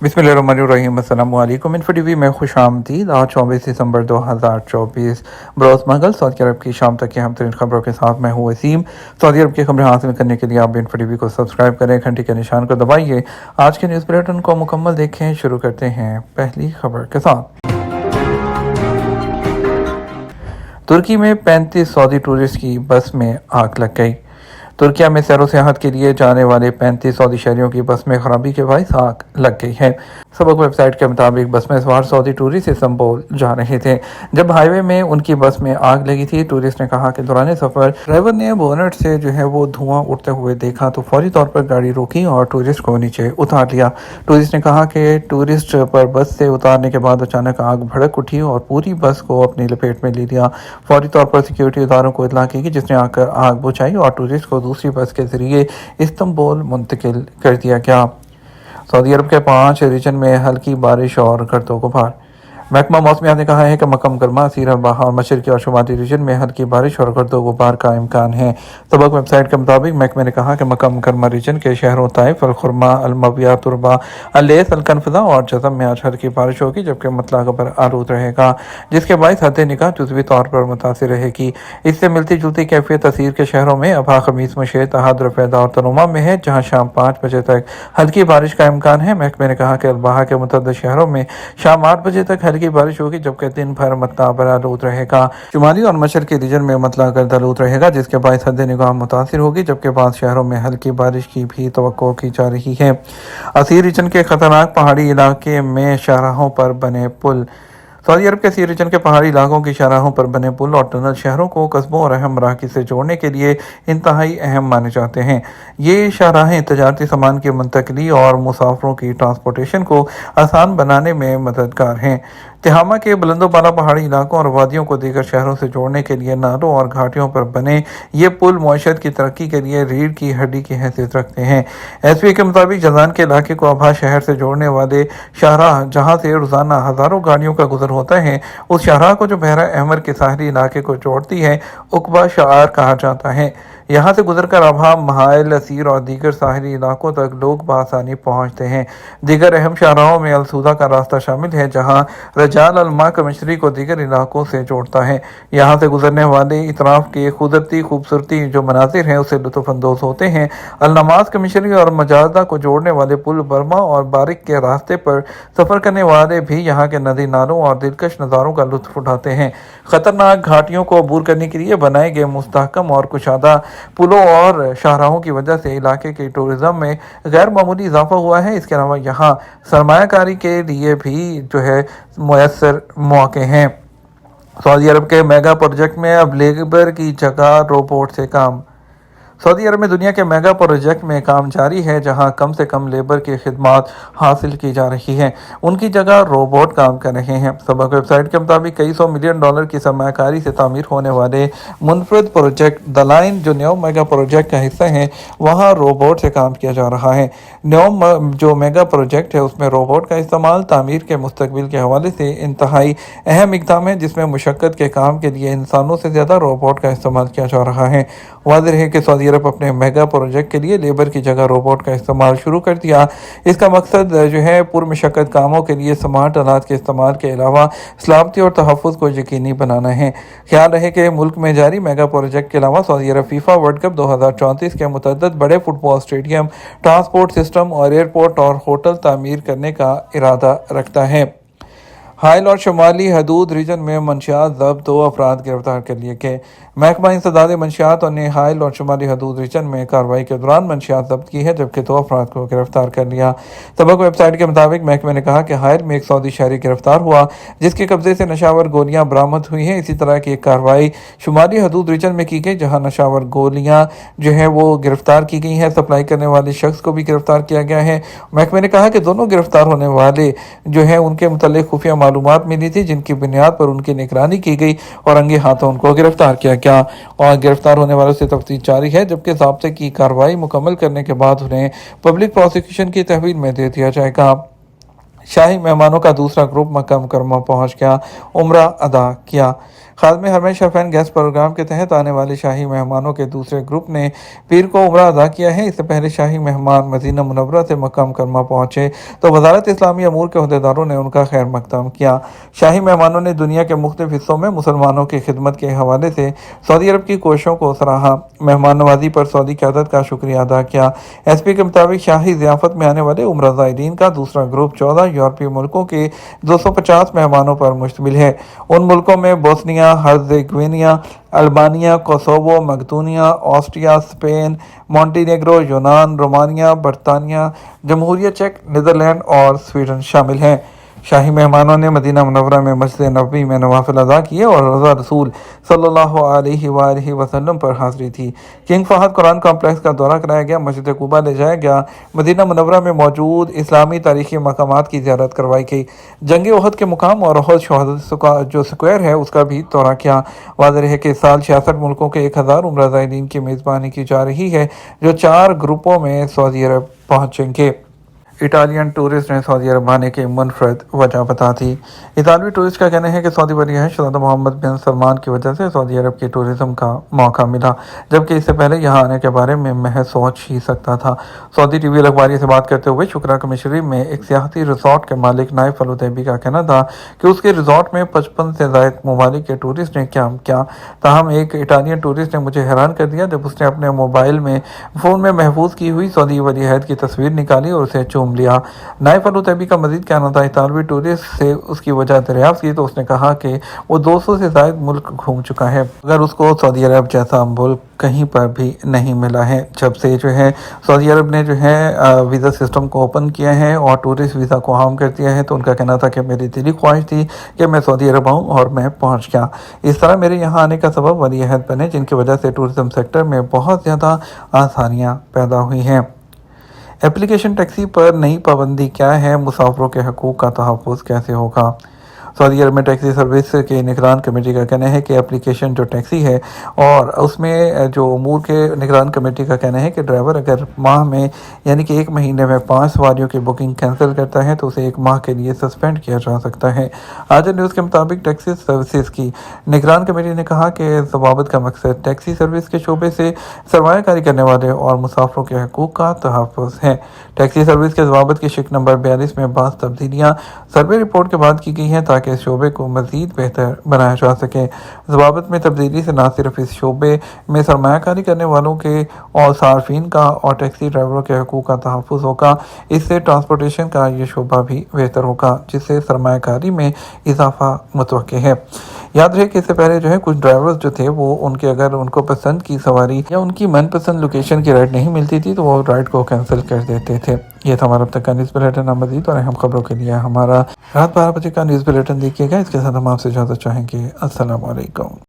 बिस्मिल्लाहिर्रहमानिर्रहीम। अस्सलाम वालेकुम। इन्फो टीवी में खुश आमदीद। आज 24 दिसंबर 2024 बरोज़ मंगल सऊदी अरब की शाम तक की अहम तरीन खबरों के साथ मैं हूँ वसीम। सऊदी अरब की खबरें हासिल करने के लिए आप इन्फो टीवी को सब्सक्राइब करें, घंटी के निशान को दबाइए। आज के न्यूज़ बुलेटिन को मुकम्मल देखें। शुरू करते हैं पहली खबर के साथ। तुर्की में 35 सऊदी टूरिस्ट की बस में आग लग गई। तुर्किया में सैर सियाहत के लिए जाने वाले 35 सऊदी शहरियों की बस में खराबी के बायस आग लग गई है। सबक वेबसाइट के मुताबिक बस में सवार सऊदी टूरिस्ट इस्तांबुल जा रहे थे जब हाईवे में उनकी बस में आग लगी थी। टूरिस्ट ने कहा कि दौरान सफर ड्राइवर ने बोनट से वो धुआं उड़ते हुए देखा तो फौरी तौर पर गाड़ी रोकी और टूरिस्ट को नीचे उतार लिया। टूरिस्ट ने कहा कि टूरिस्ट पर बस से उतारने के बाद अचानक आग भड़क उठी और पूरी बस को अपनी लपेट में ले लिया। फौरी तौर पर सिक्योरिटी इदारों को इतला की जिसने आकर आग बुझाई और टूरिस्ट को दूसरी बस के जरिए इस्तांबुल मुंतकिल कर दिया गया। सऊदी अरब के 5 रीजन में हल्की बारिश और गर्दो गुबार। महकमा मौसमियात ने कहा है कि मक्का मुकरमा, सीरा, बहार, मशरकी और शुमाली रीजन में हल्की बारिश और गर्दो गुबार का इम्कान है। सबक वेबसाइट के मुताबिक महकमे ने कहा कि मक्का मुकरमा रीजन के शहरों ताइफ, अलखुरमा, अलमविया, तुरबा, अलेस, अलकनफदा और जज़म में आज हल्की बारिश होगी जबकि मतला गबर आलूद रहेगा जिसके बायस हद निगाह जुज़वी तौर पर मुतासिर रहेगी। इससे मिलती जुलती कैफियत तसीर के शहरों में अबा, खमीस, मुशेत, अहद, रफेदा और तनुमा में है जहाँ शाम 5 बजे तक हल्की बारिश का इम्कान है। महकमे ने कहा कि अलबाहा के मुतअद्दिद शहरों में शाम 8 बजे तक हल्की बारिश होगी जबकि दिन भर मतला बरालूद रहेगा। शुमाली और मशरकी रीजन में मतला गर्दालूद रहेगा जिसके बायस हद निगाह मुतासिर होगी जबकि 5 शहरों में हल्की बारिश की भी तवक्को की जा रही है। असीर रीजन के खतरनाक पहाड़ी इलाके में शाहराहों पर बने पुल। सऊदी अरब के सी रीजन के पहाड़ी इलाकों की शाहराहों पर बने पुल और टनल शहरों को कस्बों और अहम मराकज़ से जोड़ने के लिए इंतहाई अहम माने जाते हैं। ये शाहराहें तजारती सामान की मुंतकली और मुसाफरों की ट्रांसपोर्टेशन को आसान बनाने में मददगार हैं। तिहामा के बुलंदोबाला पहाड़ी इलाकों और वादियों को दीगर शहरों से जोड़ने के लिए नालों और घाटियों पर बने ये पुल मईशत की तरक्की के लिए रीढ़ की हड्डी की हैसियत रखते हैं। एसपी के मुताबिक जजान के इलाके को आभा शहर से जोड़ने वाले शाहराह जहाँ से रोजाना हज़ारों गाड़ियों का गुजर होता है उस शाहराह को जो बहरा अहमर के साहली इलाके को जोड़ती है उकबा शार कहा जाता है। यहाँ से गुजरकर अबहा, महाइल, असीर और दीगर साहली इलाकों तक लोग बआसानी पहुँचते हैं। दीगर अहम शाहराहों में अलसूदा का रास्ता शामिल है जहाँ रजाल अलमा कमिश्नरी को दीगर इलाकों से जोड़ता है। यहाँ से गुजरने वाले इतराफ के कुदरती खूबसूरती जो मनाजिर हैं उससे लुत्फ़अंदोज़ होते हैं। अलनमाज कमिश्नरी और मजादा को जोड़ने वाले पुल बर्मा और बारिक के रास्ते पर सफ़र करने वाले भी यहाँ के नदी नालों और दिलकश नज़ारों का लुत्फ़ उठाते हैं। ख़तरनाक घाटियों को अबूर करने के लिए बनाए गए मुस्तहकम और कुशादा पुलों और शाहराहों की वजह से इलाके के टूरिज़्म में गैर मामूली इजाफा हुआ है। इसके अलावा यहाँ सरमायाकारी के लिए भी मुयस्सर मौके हैं। सऊदी अरब के मेगा प्रोजेक्ट में अब लेबर की जगह रोबोट से काम। सऊदी अरब में दुनिया के मेगा प्रोजेक्ट में काम जारी है जहां कम से कम लेबर की खिदमत हासिल की जा रही है, उनकी जगह रोबोट काम कर रहे हैं। सबक वेबसाइट के मुताबिक कई $100 मिलियन की सरमाकारी से तामीर होने वाले मुनफरद प्रोजेक्ट द लाइन जो न्योम मेगा प्रोजेक्ट का हिस्सा है वहाँ रोबोट से काम किया जा रहा है। न्योम जो मेगा प्रोजेक्ट है उसमें रोबोट का इस्तेमाल तामीर के मुस्तकबिल के हवाले से इंतहाई अहम इक़दाम है जिसमें मुशक्क़त के काम के लिए इंसानों से ज़्यादा रोबोट का इस्तेमाल किया जा रहा है। वाज़ेह है कि सऊदी अरब अपने मेगा प्रोजेक्ट के लिए लेबर की जगह रोबोट का इस्तेमाल शुरू कर दिया। इसका मकसद पुरमशक्कत कामों के लिए स्मार्ट आलात के इस्तेमाल के अलावा सलामती और तहफ़्फ़ुज़ को यकीनी बनाना है। ख्याल रहे कि मुल्क में जारी मेगा प्रोजेक्ट के अलावा सऊदी अरब फीफा वर्ल्ड कप 2034 के मुतअद्दिद बड़े फुटबॉल स्टेडियम, ट्रांसपोर्ट सिस्टम और एयरपोर्ट और होटल तामीर करने का इरादा रखता है। हाइल और शुमाली हदूद रीजन में मंशियात ज़ब्त 2 अफराद गिरफ्तार कर लिए गए। महकमा इंसदाद मंशियात ने हाइल और शुमाली हदूद रीजन में कार्रवाई के दौरान मंशियात ज़ब्त की है जबकि 2 अफराद को गिरफ्तार कर लिया। सबक वेबसाइट के मुताबिक महकमे ने कहा कि हाइल में एक सऊदी शहरी गिरफ्तार हुआ जिसके कब्जे से नशावर गोलियां बरामद हुई हैं। इसी तरह की एक कार्रवाई शुमाली हदूद रीजन में की गई जहाँ नशावर गोलियां वो गिरफ्तार की गई हैं। सप्लाई करने वाले शख्स को भी गिरफ्तार किया गया है। महकमे ने कहा कि दोनों गिरफ्तार होने वाले उनके मुतल्लिक़ खुफिया मालूमात मिली थी जिनकी बुनियाद पर उनकी निगरानी की गई और रंगे हाथों उनको गिरफ्तार किया गया और गिरफ्तार होने वालों से तफ्तीश जारी है जबकि ज़ाब्ते की कार्रवाई मुकम्मल करने के बाद उन्हें पब्लिक प्रोसिक्यूशन की तहवील में दे दिया जाएगा। शाही मेहमानों का दूसरा ग्रुप मक्का मुकरमा पहुँच गया, उम्रा अदा किया। خادم حرمین شریفین گیسٹ پروگرام کے تحت آنے والے شاہی مہمانوں کے دوسرے گروپ نے پیر کو عمرہ ادا کیا ہے۔ اس سے پہلے شاہی مہمان مدینہ منورہ سے مکہ مکرمہ پہنچے تو وزارت اسلامی امور کے عہدیداروں نے ان کا خیر مقدم کیا۔ شاہی مہمانوں نے دنیا کے مختلف حصوں میں مسلمانوں کی خدمت کے حوالے سے سعودی عرب کی کوششوں کو سراہا۔ مہمان نوازی پر سعودی قیادت کا شکریہ ادا کیا۔ ایس پی کے مطابق شاہی ضیافت میں آنے والے عمرہ زائرین کا دوسرا گروپ 14 یورپی ملکوں کے 250 مہمانوں پر مشتمل ہے۔ ان ملکوں میں بوسنیا ہرزیگوینیا، البانیہ، کوسوو، مقدونیہ، آسٹریا، اسپین، مونٹینیگرو، یونان، رومانیہ، برطانیہ، جمہوریہ چیک، نیدرلینڈ اور سویڈن شامل ہیں۔ شاہی مہمانوں نے مدینہ منورہ میں مسجد نبوی میں نوافل ادا کیے اور روضہ رسول صلی اللہ علیہ وآلہ وسلم پر حاضری تھی۔ کنگ فہد قرآن کمپلیکس کا دورہ کرایا گیا، مسجد قباء لے جایا گیا، مدینہ منورہ میں موجود اسلامی تاریخی مقامات کی زیارت کروائی گئی، جنگ احد کے مقام اور احد شہداء جو اسکوائر ہے اس کا بھی دورہ کیا۔ واضح ہے کہ اس سال 66 ملکوں کے 1000 عمرہ زائرین کی میزبانی کی جا رہی ہے، جو 4 گروپوں میں سعودی عرب پہنچیں گے۔ اٹالین ٹورسٹ نے سعودی عرب آنے کی منفرد وجہ بتا دی۔ اطالوی ٹورسٹ کا کہنا ہے کہ سعودی ولی عہد شہزادہ محمد بن سلمان کی وجہ سے سعودی عرب کی ٹورزم کا موقع ملا، جبکہ اس سے پہلے یہاں آنے کے بارے میں محض سوچ ہی سکتا تھا۔ سعودی ٹی وی الاخباریہ سے بات کرتے ہوئے شکرا کمیشنری میں ایک سیاحتی ریزورٹ کے مالک نائف العتیبی کا کہنا تھا کہ اس کے ریزورٹ میں 55 سے زائد ممالک کے ٹورسٹ نے قیام کیا۔ تاہم ایک اٹالین ٹورسٹ نے مجھے حیران کر دیا جب اس نے اپنے موبائل میں فون میں محفوظ کی ہوئی سعودی ولی عہد کی تصویر نکالی اور اسے چوم لیا۔ نائف العتیبی کا مزید کہنا تھا، اطالوی ٹورسٹ سے اس کی وجہ دریافت کی تو اس نے کہا کہ وہ 200 سے زائد ملک گھوم چکا ہے، مگر اس کو سعودی عرب جیسا ملک کہیں پر بھی نہیں ملا ہے۔ جب سے سعودی عرب نے ویزا سسٹم کو اوپن کیا ہے اور ٹورسٹ ویزا کو عام کر دیا ہے، تو ان کا کہنا تھا کہ میری دلی خواہش تھی کہ میں سعودی عرب آؤں اور میں پہنچ گیا۔ اس طرح میرے یہاں آنے کا سبب ولی عہد بنے، جن کی وجہ سے ٹورزم سیکٹر میں بہت زیادہ آسانیاں پیدا ہوئی ہیں۔ اپلیکیشن ٹیکسی پر نئی پابندی کیا ہے؟ مسافروں کے حقوق کا تحفظ کیسے ہوگا؟ سعودی عرب میں ٹیکسی سروس کے نگران کمیٹی کا کہنا ہے کہ اپلیکیشن جو ٹیکسی ہے اور اس میں جو امور کے نگران کمیٹی کا کہنا ہے کہ ڈرائیور اگر ماہ میں یعنی کہ 1 مہینے میں 5 سواریوں کی بکنگ کینسل کرتا ہے تو اسے 1 ماہ کے لیے سسپینڈ کیا جا سکتا ہے۔ آج نیوز کے مطابق ٹیکسی سروسز کی نگران کمیٹی نے کہا کہ ضوابط کا مقصد ٹیکسی سروس کے شعبے سے سرمایہ کاری کرنے والے اور مسافروں کے حقوق کا تحفظ ہے۔ ٹیکسی سروس کے ضوابط کی شق نمبر 42 میں بعض تبدیلیاں سروے رپورٹ کے بعد کی گئی ہیں تاکہ اس شعبے کو مزید بہتر بنایا جا سکے۔ ضوابط میں تبدیلی سے نہ صرف اس شعبے میں سرمایہ کاری کرنے والوں کے اور صارفین کا اور ٹیکسی ڈرائیوروں کے حقوق کا تحفظ ہوگا، اس سے ٹرانسپورٹیشن کا یہ شعبہ بھی بہتر ہوگا، جس سے سرمایہ کاری میں اضافہ متوقع ہے۔ یاد رہے کہ اس سے پہلے کچھ ڈرائیورز جو تھے وہ اگر ان کو پسند کی سواری یا ان کی من پسند لوکیشن کی رائڈ نہیں ملتی تھی تو وہ رائڈ کو کینسل کر دیتے تھے۔ یہ تھا ہمارا اب تک کا نیوز بلیٹن۔ مزید اور اہم خبروں کے لیے ہمارا رات 12 بجے کا نیوز بلیٹن دیکھیے گا۔ اس کے ساتھ ہم آپ سے اجازت چاہیں گے۔ السلام علیکم۔